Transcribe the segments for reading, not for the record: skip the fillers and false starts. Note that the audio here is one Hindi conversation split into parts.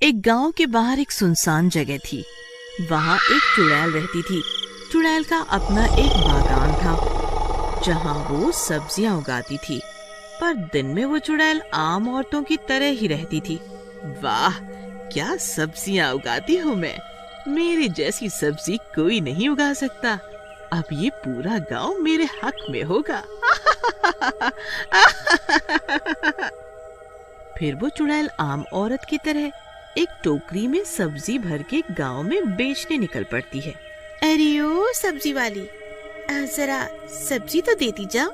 एक गांव के बाहर एक सुनसान जगह थी। वहां एक चुड़ैल रहती थी। चुड़ैल का अपना एक बागान था जहां वो सब्जियां उगाती थी, पर दिन में वो चुड़ैल आम औरतों की तरह ही रहती थी। वाह, क्या सब्जियां उगाती हूँ मैं! मेरी जैसी सब्जी कोई नहीं उगा सकता। अब ये पूरा गांव मेरे हक में होगा। फिर वो चुड़ैल आम औरत की तरह एक टोकरी में सब्जी भर के गांव में बेचने निकल पड़ती है। अरे ओ सब्जी वाली, जरा सब्जी तो देती जाओ।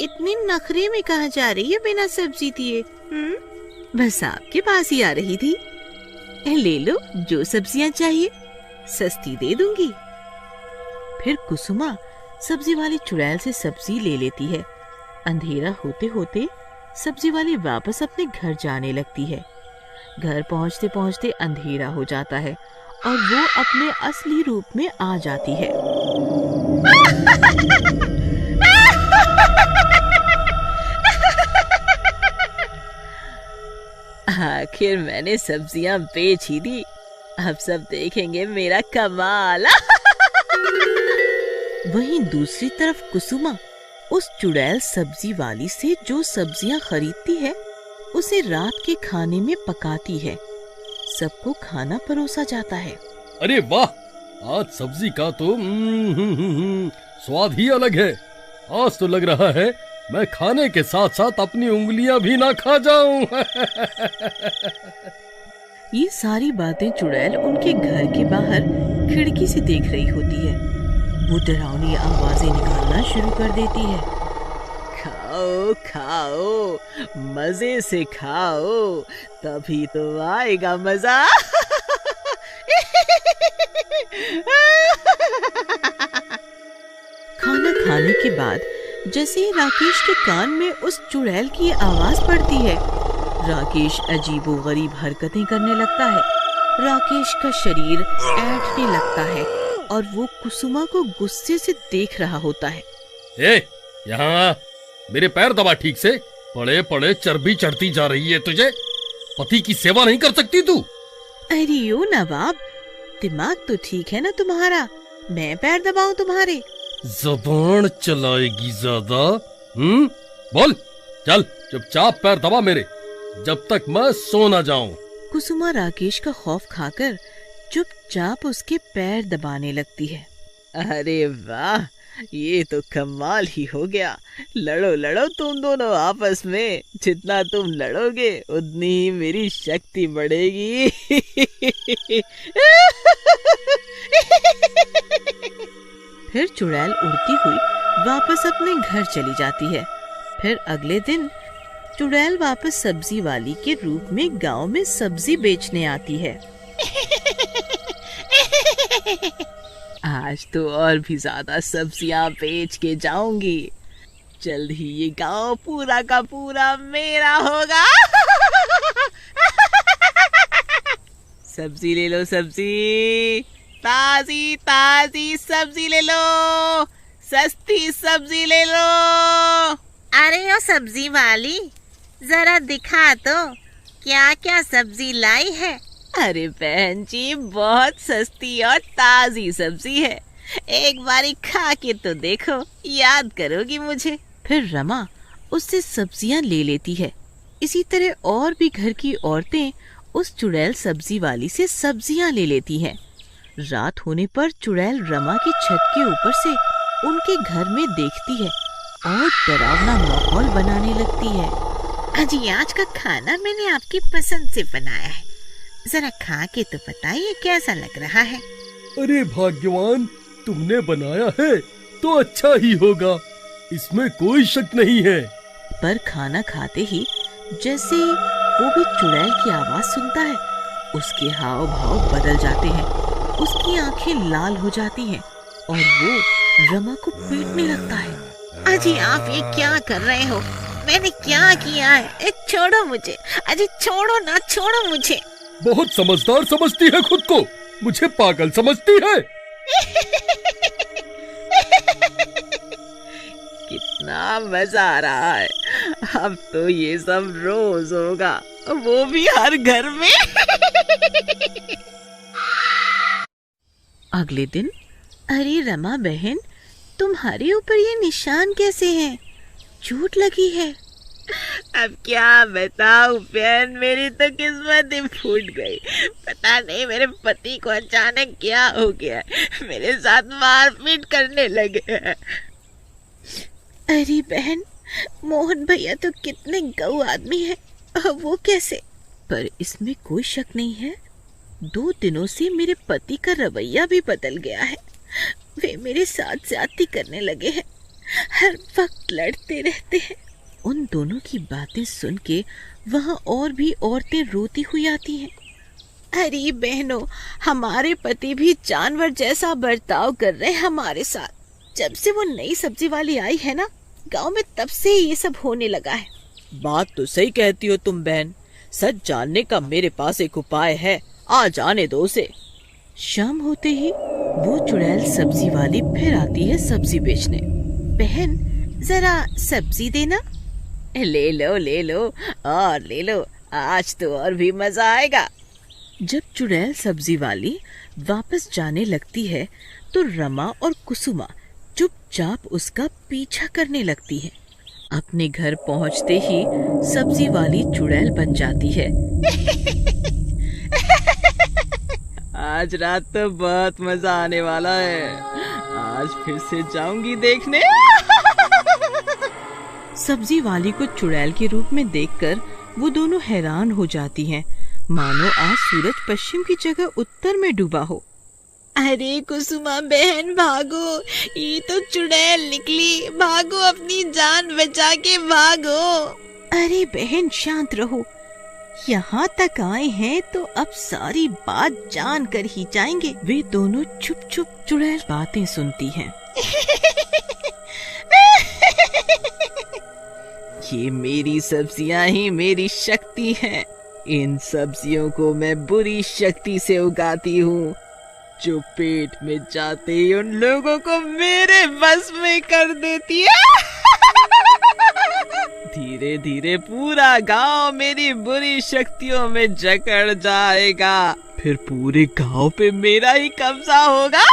इतनी नखरे में कहाँ जा रही है बिना सब्जी दिए? बस आपके पास ही आ रही थी। ले लो, जो सब्जियां चाहिए सस्ती दे दूंगी। फिर कुसुमा सब्जी वाली चुड़ैल से सब्जी ले लेती है। अंधेरा होते होते सब्जी वाली वापस अपने घर जाने लगती है। घर पहुंचते पहुंचते अंधेरा हो जाता है और वो अपने असली रूप में आ जाती है। आखिर मैंने सब्जियां बेच ही दी। अब सब देखेंगे मेरा कमाल। वहीं दूसरी तरफ कुसुमा उस चुड़ैल सब्जी वाली से जो सब्जियां खरीदती है उसे रात के खाने में पकाती है। सबको खाना परोसा जाता है। अरे वाह, आज सब्जी का तो स्वाद ही अलग है। आज तो लग रहा है मैं खाने के साथ साथ अपनी उंगलियां भी ना खा जाऊं। ये सारी बातें चुड़ैल उनके घर के बाहर खिड़की से देख रही होती है। वो डरावनी आवाजें निकालना शुरू कर देती है। खाओ खाओ, मजे से खाओ, तभी तो आएगा मजा। खाना खाने के बाद जैसे ही राकेश के कान में उस चुड़ैल की आवाज पड़ती है, राकेश अजीबोगरीब हरकतें करने लगता है। राकेश का शरीर ऐंठने लगता है और वो कुसुमा को गुस्से से देख रहा होता है। यहाँ मेरे पैर दबा ठीक से। पड़े पड़े चर्बी चढ़ती जा रही है तुझे। पति की सेवा नहीं कर सकती तू? अरे ओ नवाब, दिमाग तो ठीक है ना तुम्हारा? मैं पैर दबाऊं तुम्हारे? ज़बान चलाएगी ज्यादा? बोल, चल चुपचाप पैर दबा मेरे, जब तक मैं सो ना जाऊं। कुसुमा राकेश का खौफ खाकर चुपचाप उसके पैर दबाने लगती है। अरे वाह, ये तो कमाल ही हो गया। लड़ो लड़ो तुम दोनों आपस में। जितना तुम लड़ोगे उतनी ही मेरी शक्ति बढ़ेगी। फिर चुड़ैल उड़ती हुई वापस अपने घर चली जाती है। फिर अगले दिन चुड़ैल वापस सब्जी वाली के रूप में गांव में सब्जी बेचने आती है। आज तो और भी ज्यादा सब्जियां बेच के जाऊंगी। जल्द ही ये गांव पूरा का पूरा मेरा होगा। सब्जी ले लो, सब्जी, ताजी ताजी सब्जी ले लो, सस्ती सब्जी ले लो। अरे ओ सब्जी वाली, जरा दिखा तो क्या क्या सब्जी लाई है। अरे बहन जी, बहुत सस्ती और ताजी सब्जी है। एक बारी खा के तो देखो, याद करोगी मुझे। फिर रमा उससे सब्जियां ले लेती है। इसी तरह और भी घर की औरतें उस चुड़ैल सब्जी वाली से सब्जियां ले लेती हैं। रात होने पर चुड़ैल रमा की छत के ऊपर से उनके घर में देखती है और डरावना माहौल बनाने लगती है। अजी, आज का खाना मैंने आपकी पसंद से बनाया है, जरा खा के तो बताइए कैसा लग रहा है। अरे भाग्यवान, तुमने बनाया है तो अच्छा ही होगा, इसमें कोई शक नहीं है। पर खाना खाते ही जैसे वो भी चुड़ैल की आवाज सुनता है, उसके हाव भाव बदल जाते हैं, उसकी आंखें लाल हो जाती हैं और वो रमा को पीटने लगता है। अजी, आप ये क्या कर रहे हो? मैंने क्या किया है? छोड़ो मुझे। अजी छोड़ो ना, छोड़ो मुझे। बहुत समझदार समझती है खुद को, मुझे पागल समझती है। कितना मजा आ रहा है। अब तो ये सब रोज होगा, वो भी हर घर में। अगले दिन, अरे रमा बहन, तुम्हारे ऊपर ये निशान कैसे हैं? चोट लगी है। अब क्या बताऊं बहन, मेरी तो किस्मत ही फूट गई। पता नहीं मेरे पति को अचानक क्या हो गया, मेरे साथ मारपीट करने लगे। अरे बहन, मोहन भैया तो कितने गऊ आदमी है, वो कैसे? पर इसमें कोई शक नहीं है, 2 दिनों से मेरे पति का रवैया भी बदल गया है। वे मेरे साथ ज्यादती करने लगे हैं, हर वक्त लड़ते रहते हैं। उन दोनों की बातें सुन के वहाँ और भी औरतें रोती हुई आती हैं। अरे बहनों, हमारे पति भी जानवर जैसा बर्ताव कर रहे हैं हमारे साथ। जब से वो नई सब्जी वाली आई है ना गांव में, तब से ये सब होने लगा है। बात तो सही कहती हो तुम बहन, सच जानने का मेरे पास एक उपाय है, आ जाने दो उसे। शाम होते ही वो चुड़ैल सब्जी वाली फिर आती है सब्जी बेचने। बहन, जरा सब्जी देना। ले लो ले लो और ले लो, आज तो और भी मजा आएगा। जब चुड़ैल सब्जी वाली वापस जाने लगती है तो रमा और कुसुमा चुपचाप उसका पीछा करने लगती है। अपने घर पहुंचते ही सब्जी वाली चुड़ैल बन जाती है। आज रात तो बहुत मजा आने वाला है, आज फिर से जाऊंगी देखने। सब्जी वाली को चुड़ैल के रूप में देखकर वो दोनों हैरान हो जाती हैं, मानो आज सूरज पश्चिम की जगह उत्तर में डूबा हो। अरे कुसुमा बहन भागो, ये तो चुड़ैल निकली, भागो अपनी जान बचा के भागो। अरे बहन शांत रहो, यहाँ तक आए हैं तो अब सारी बात जान कर ही जाएंगे। वे दोनों चुप चुप चुड़ैल बातें सुनती हैं। ये मेरी सब्जियां ही मेरी शक्ति हैं। इन सब्जियों को मैं बुरी शक्ति से उगाती हूँ, जो पेट में जाते ही उन लोगों को मेरे बस में कर देती है। धीरे धीरे पूरा गांव मेरी बुरी शक्तियों में जकड़ जाएगा, फिर पूरे गांव पे मेरा ही कब्जा होगा।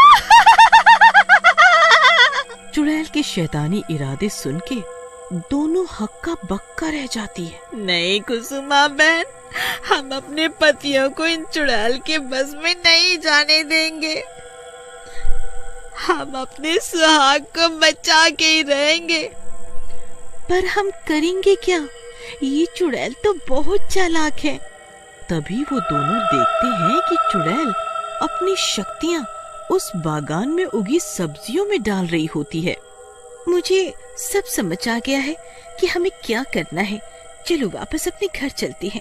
चुड़ैल के शैतानी इरादे सुन के दोनों हक्का बक्का रह जाती है। नहीं कुसुमा बहन, हम अपने पतियों को इन चुड़ैल के बस में नहीं जाने देंगे। हम अपने सुहाग को बचा के ही रहेंगे। पर हम करेंगे क्या? ये चुड़ैल तो बहुत चालाक है। तभी वो दोनों देखते हैं कि चुड़ैल अपनी शक्तियाँ उस बागान में उगी सब्जियों में डाल रही होती है। मुझे सब समझ आ गया है कि हमें क्या करना है। चलो वापस अपने घर चलते हैं।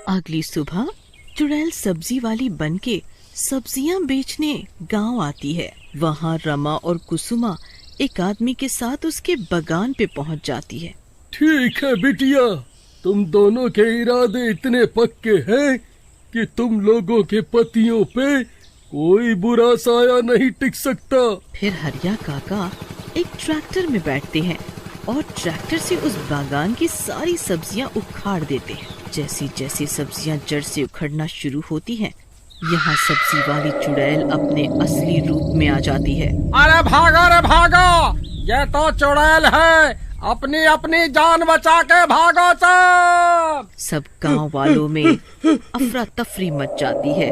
अगली सुबह चुड़ैल सब्जी वाली बनके सब्जियां बेचने गांव आती है। वहाँ रमा और कुसुमा एक आदमी के साथ उसके बागान पे पहुँच जाती है। ठीक है बिटिया, तुम दोनों के इरादे इतने पक्के हैं कि तुम लोगों के पतियों पे कोई बुरा साया नहीं टिक सकता। फिर हरिया काका एक ट्रैक्टर में बैठते हैं और ट्रैक्टर से उस बागान की सारी सब्जियां उखाड़ देते हैं। जैसी जैसी सब्जियां जड़ से उखड़ना शुरू होती हैं, यहाँ सब्जी वाली चुड़ैल अपने असली रूप में आ जाती है। अरे भागो, ये तो चुड़ैल है, अपनी अपनी जान बचा के भागो सब गांव वालों में अफरा तफरी मच जाती है।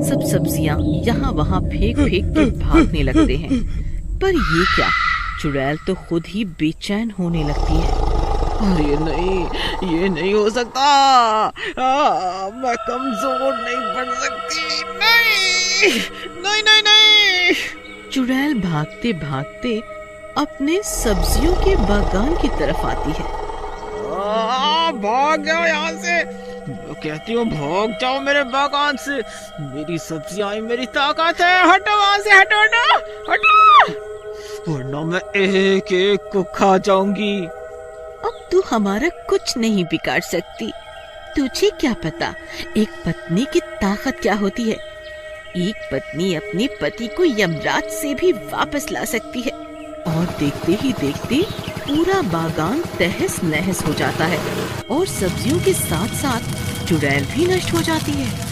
सब सब्जियां यहाँ वहाँ फेंक फेंक के भागने लगते हैं। पर ये क्या, चुड़ैल तो खुद ही बेचैन होने लगती है। अरे नहीं, ये नहीं हो सकता। मैं कमजोर नहीं बन सकती। नहीं। चुड़ैल भागते भागते अपने सब्जियों के बागान की तरफ आती है। भाग जाओ यहाँ से, मैं कहती हूँ भाग जाओ मेरे बागान से। मेरी सब्जियां ही मेरी ताकत है। हटो वहाँ से, हटो, वरना मैं एक एक को खा जाऊंगी। अब तू हमारा कुछ नहीं बिगाड़ सकती। तुझे क्या पता एक पत्नी की ताकत क्या होती है। एक पत्नी अपने पति को यमराज से भी वापस ला सकती है। और देखते ही देखते पूरा बागान तहस नहस हो जाता है और सब्जियों के साथ साथ चुड़ैल भी नष्ट हो जाती है।